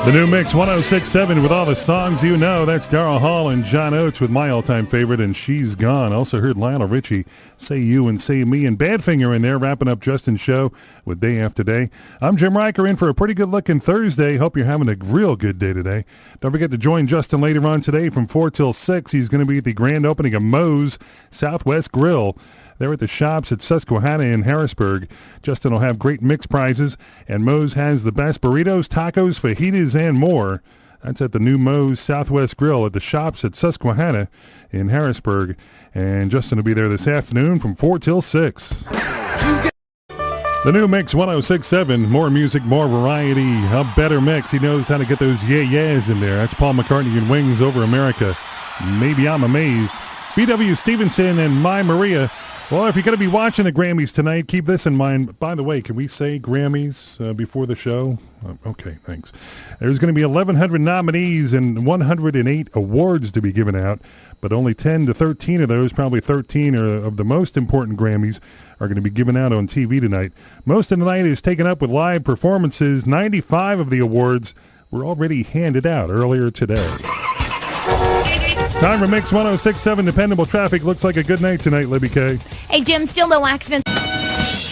The new Mix 106.7 with all the songs you know. That's Daryl Hall and John Oates with my all-time favorite, and She's Gone. Also heard Lionel Richie, Say You and Say Me, and Badfinger in there, wrapping up Justin's show with Day After Day. I'm Jim Riker in for a pretty good-looking Thursday. Hope you're having a real good day today. Don't forget to join Justin later on today from 4 till 6. He's going to be at the grand opening of Moe's Southwest Grill. They're at the shops at Susquehanna in Harrisburg. Justin will have great mix prizes, and Moe's has the best burritos, tacos, fajitas, and more. That's at the new Moe's Southwest Grill at the shops at Susquehanna in Harrisburg. And Justin will be there this afternoon from 4 till 6. The new Mix 106.7, more music, more variety, a better mix. He knows how to get those yeah-yeahs in there. That's Paul McCartney and Wings Over America. Maybe I'm Amazed. B.W. Stevenson and My Maria. Well, if you're going to be watching the Grammys tonight, keep this in mind. By the way, can we say Grammys before the show? Okay, thanks. There's going to be 1,100 nominees and 108 awards to be given out, but only 10 to 13 of those, probably 13 of the most important Grammys, are going to be given out on TV tonight. Most of the night is taken up with live performances. 95 of the awards were already handed out earlier today. Time for Mix 106.7 Dependable Traffic. Looks like a good night tonight, Libby K. Hey, Jim, still no accidents.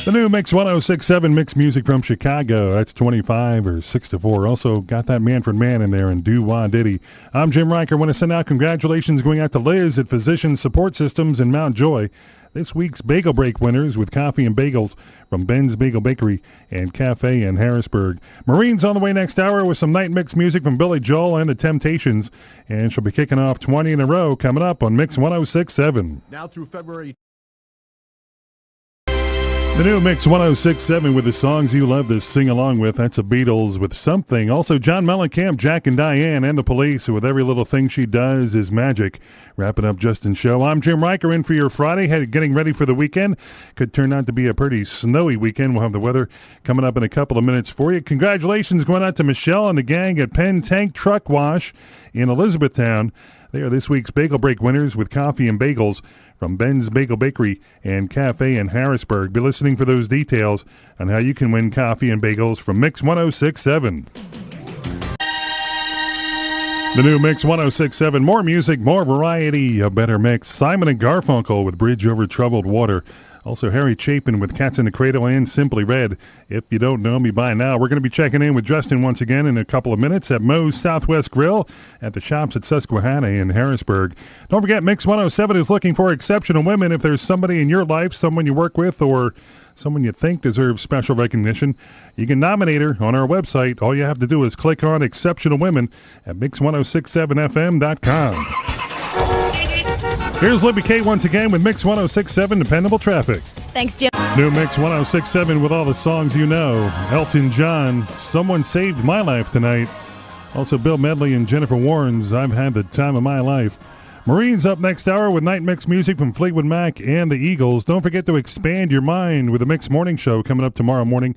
The new Mix 106.7 Mix Music from Chicago. That's 25 or 6 to 4. Also got that Manfred Mann in there and Do-Wah Diddy. I'm Jim Riker. Want to send out congratulations going out to Liz at Physician Support Systems in Mount Joy. This week's Bagel Break winners with coffee and bagels from Ben's Bagel Bakery and Cafe in Harrisburg. Marine's on the way next hour with some night mix music from Billy Joel and the Temptations. And she'll be kicking off 20 in a row coming up on Mix 106.7. Now through February. The new Mix 106.7 with the songs you love to sing along with. That's the Beatles with Something. Also, John Mellencamp, Jack and Diane, and the Police with Every Little Thing She Does Is Magic. Wrapping up Justin's show. I'm Jim Riker in for your Friday. Getting ready for the weekend. Could turn out to be a pretty snowy weekend. We'll have the weather coming up in a couple of minutes for you. Congratulations going out to Michelle and the gang at Penn Tank Truck Wash in Elizabethtown. They are this week's Bagel Break winners with coffee and bagels from Ben's Bagel Bakery and Cafe in Harrisburg. Be listening for those details on how you can win coffee and bagels from Mix 106.7. The new Mix 106.7, more music, more variety, a better mix. Simon and Garfunkel with Bridge Over Troubled Water. Also, Harry Chapin with Cats in the Cradle and Simply Red. If you don't know me by now, we're going to be checking in with Justin once again in a couple of minutes at Moe's Southwest Grill at the shops at Susquehanna in Harrisburg. Don't forget, Mix 107 is looking for exceptional women. If there's somebody in your life, someone you work with, or someone you think deserves special recognition, you can nominate her on our website. All you have to do is click on Exceptional Women at Mix1067FM.com. Here's Libby K once again with Mix 106.7 Dependable Traffic. Thanks, Jim. New Mix 106.7 with all the songs you know. Elton John, Someone Saved My Life Tonight. Also Bill Medley and Jennifer Warnes, I've Had the Time of My Life. Marine's up next hour with night mix music from Fleetwood Mac and the Eagles. Don't forget to expand your mind with the Mix Morning Show coming up tomorrow morning.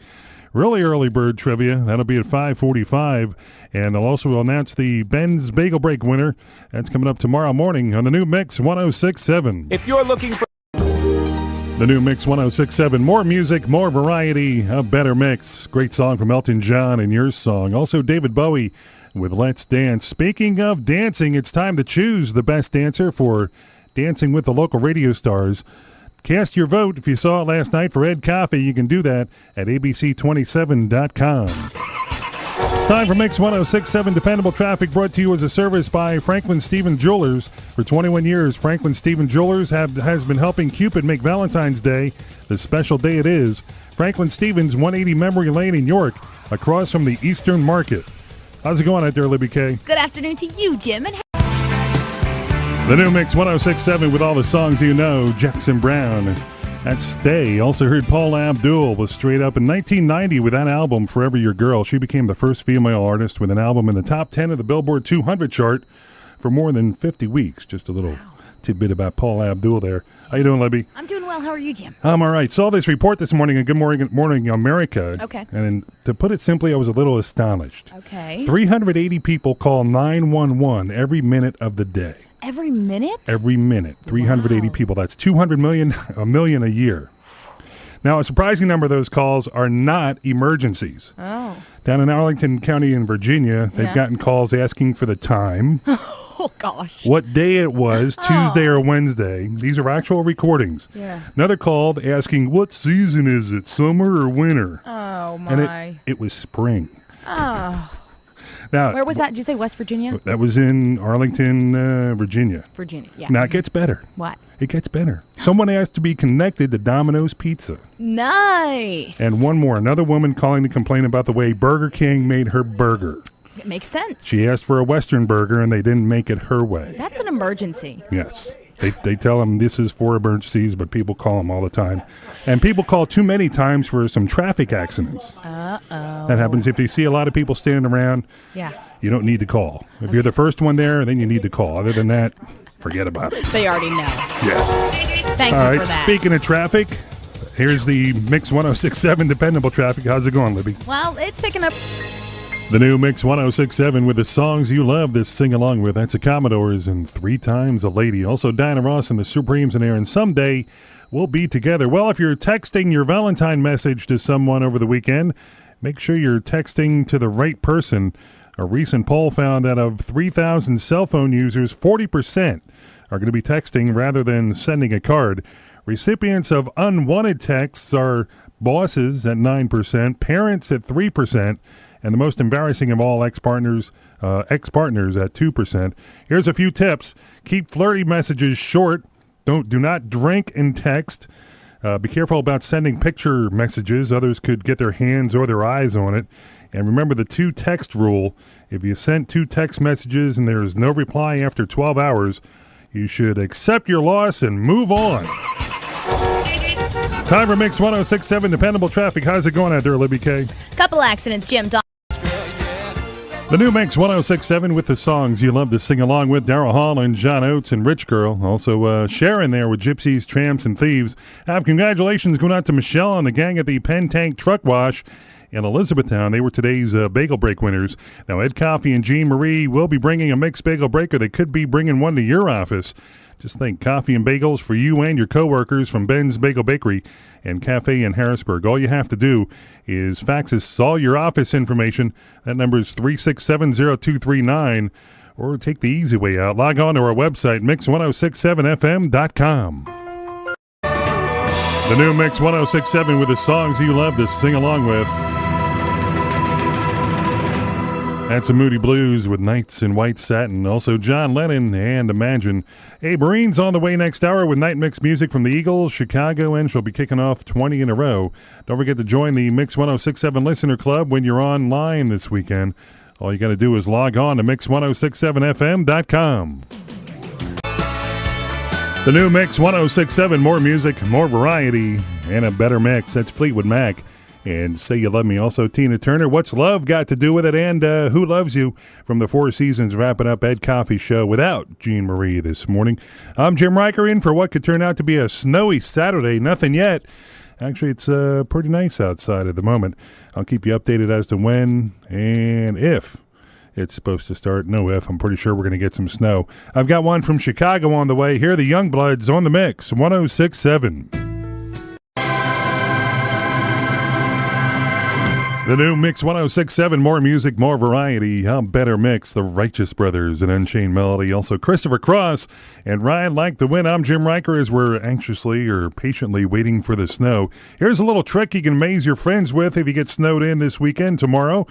Really early bird trivia. That'll be at 5:45. And they'll also announce the Ben's Bagel Break winner. That's coming up tomorrow morning on the new Mix 106.7. If you're looking for the new Mix 106.7, more music, more variety, a better mix. Great song from Elton John and your song. Also David Bowie with Let's Dance. Speaking of dancing, it's time to choose the best dancer for Dancing with the Local Radio Stars. Cast your vote. If you saw it last night for Ed Coffey, you can do that at abc27.com. It's time for Mix 106.7 Dependable Traffic, brought to you as a service by Franklin Stephen Jewelers. For 21 years, Franklin Stephen Jewelers has been helping Cupid make Valentine's Day the special day it is. Franklin Stevens, 180 Memory Lane in York, across from the Eastern Market. How's it going out there, Libby K? Good afternoon to you, Jim. And The new Mix 106.7 with all the songs you know. Jackson Brown, that's Stay. Also heard Paula Abdul was straight up in 1990 with that album, Forever Your Girl. She became the first female artist with an album in the top 10 of the Billboard 200 chart for more than 50 weeks. Just a little tidbit about Paula Abdul there. How you doing, Libby? I'm doing well. How are you, Jim? I'm all right. Saw this report this morning on Good Morning America. Okay. And to put it simply, I was a little astonished. Okay. 380 people call 911 every minute of the day. Every minute? Every minute. 380 Wow. people. That's 200 million, a million a year. Now, a surprising number of those calls are not emergencies. Oh. Down in Arlington County in Virginia, they've Yeah. gotten calls asking for the time, Oh, gosh. what day it was, Tuesday or Wednesday. These are actual recordings. Yeah. Another called asking, what season is it, summer or winter? Oh, And my. it was spring. Oh. Now, Where was that? Did you say West Virginia? that was in Arlington, Virginia. Virginia, yeah. Now, it gets better. What? It gets better. Someone asked to be connected to Domino's Pizza. Nice. And one more. Another woman calling to complain about the way Burger King made her burger. It makes sense. She asked for a Western burger, and they didn't make it her way. That's an emergency. Yes. They tell them this is for emergencies, but people call them all the time. And people call too many times for some traffic accidents. Uh-oh. That happens if you see a lot of people standing around. Yeah. You don't need to call. If you're the first one there, then you need to call. Other than that, forget about it. They already know. Yeah. Thank All you right. for that. Speaking of traffic, here's the Mix 106.7 Dependable Traffic. How's it going, Libby? Well, it's picking up. The new Mix 106.7 with the songs you love to sing along with. That's the Commodores and 3 Times a Lady. Also, Diana Ross and the Supremes in there. And someday we'll be together. Well, if you're texting your Valentine message to someone over the weekend, make sure you're texting to the right person. A recent poll found that of 3,000 cell phone users, 40% are going to be texting rather than sending a card. Recipients of unwanted texts are bosses at 9%, parents at 3%, and the most embarrassing of all, ex-partners at 2%. Here's a few tips. Keep flirty messages short. Do not drink and text. Be careful about sending picture messages. Others could get their hands or their eyes on it. And remember the 2-text rule. If you sent 2 text messages and there is no reply after 12 hours, you should accept your loss and move on. Time for Mix 106.7 Dependable Traffic. How's it going out there, Libby K? Couple accidents, Jim. The new Mix 106.7 with the songs you love to sing along with. Daryl Hall and John Oates and Rich Girl. Also Sharon there with Gypsies, Tramps, and Thieves. Congratulations going out to Michelle and the gang at the Penn Tank Truck Wash in Elizabethtown. They were today's bagel break winners. Now, Ed Coffey and Jean Marie will be bringing a mixed bagel breaker. They could be bringing one to your office. Just think, coffee and bagels for you and your coworkers from Ben's Bagel Bakery and Cafe in Harrisburg. All you have to do is fax us all your office information. That number is 3670239. Or take the easy way out. Log on to our website, mix1067fm.com. The new Mix 106.7 with the songs you love to sing along with. That's a Moody Blues with Nights in White Satin. Also John Lennon and Imagine. Abe Marine's on the way next hour with night mix music from the Eagles, Chicago, and she'll be kicking off 20 in a row. Don't forget to join the Mix 106.7 Listener Club when you're online this weekend. All you got to do is log on to mix1067fm.com. The new Mix 106.7, more music, more variety, and a better mix. That's Fleetwood Mac. And Say You Love Me. Also, Tina Turner. What's Love Got to Do With It? And Who Loves You? From the Four Seasons, wrapping up Ed Coffey Show without Jean Marie this morning. I'm Jim Riker in for what could turn out to be a snowy Saturday. Nothing yet. Actually, it's pretty nice outside at the moment. I'll keep you updated as to when and if it's supposed to start. No if. I'm pretty sure we're going to get some snow. I've got one from Chicago on the way. Here are the Youngbloods on the Mix. 106.7. The new Mix 106.7, more music, more variety, a better mix. The Righteous Brothers and Unchained Melody. Also Christopher Cross and Ryan Like to Win. I'm Jim Riker as we're anxiously or patiently waiting for the snow. Here's a little trick you can amaze your friends with if you get snowed in this weekend tomorrow.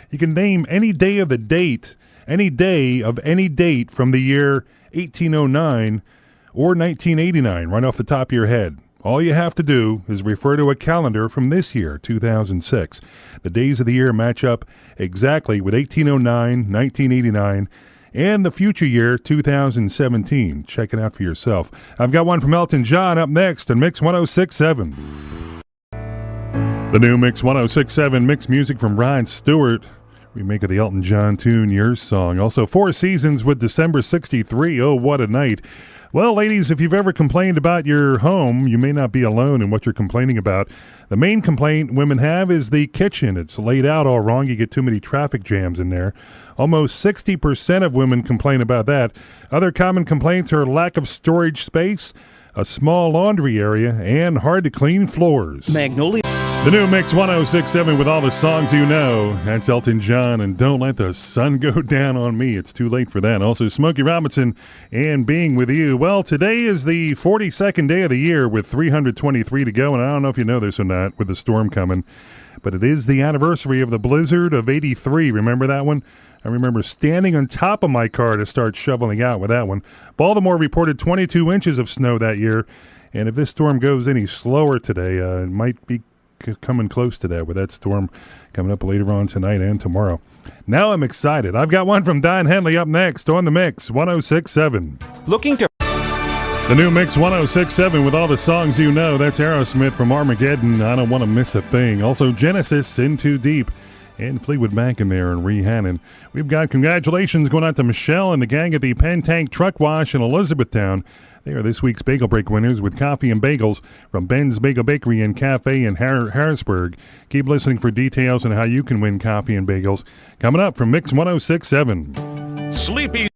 You can name any day of the date, any day of any date from the year 1809 or 1989, right off the top of your head. All you have to do is refer to a calendar from this year, 2006. The days of the year match up exactly with 1809, 1989, and the future year, 2017. Check it out for yourself. I've got one from Elton John up next on Mix 106.7. The new Mix 106.7, mix music from Ryan Stewart. Remake of the Elton John tune, Your Song. Also, Four Seasons with December 63. Oh, what a night. Well, ladies, if you've ever complained about your home, you may not be alone in what you're complaining about. The main complaint women have is the kitchen. It's laid out all wrong. You get too many traffic jams in there. Almost 60% of women complain about that. Other common complaints are lack of storage space, a small laundry area, and hard-to-clean floors. Magnolia. The new Mix 106.7 with all the songs you know. That's Elton John and Don't Let the Sun Go Down on Me. It's too late for that. Also, Smokey Robinson and Being With You. Well, today is the 42nd day of the year with 323 to go, and I don't know if you know this or not with the storm coming, but it is the anniversary of the blizzard of 83. Remember that one? I remember standing on top of my car to start shoveling out with that one. Baltimore reported 22 inches of snow that year, and if this storm goes any slower today, it might be coming close to that with that storm coming up later on tonight and tomorrow. Now I'm excited. I've got one from Don Henley up next on the Mix 106.7. Looking to The new Mix 106.7 with all the songs you know. That's Aerosmith from Armageddon, I Don't Want to Miss a Thing. Also Genesis, In Too Deep, and Fleetwood Mac in there and Rihanna. We've got congratulations going out to Michelle and the gang at the Penn Tank Truck Wash in Elizabethtown. They are this week's Bagel Break winners with coffee and bagels from Ben's Bagel Bakery and Cafe in Harrisburg. Keep listening for details on how you can win coffee and bagels. Coming up from Mix 106.7. Sleepy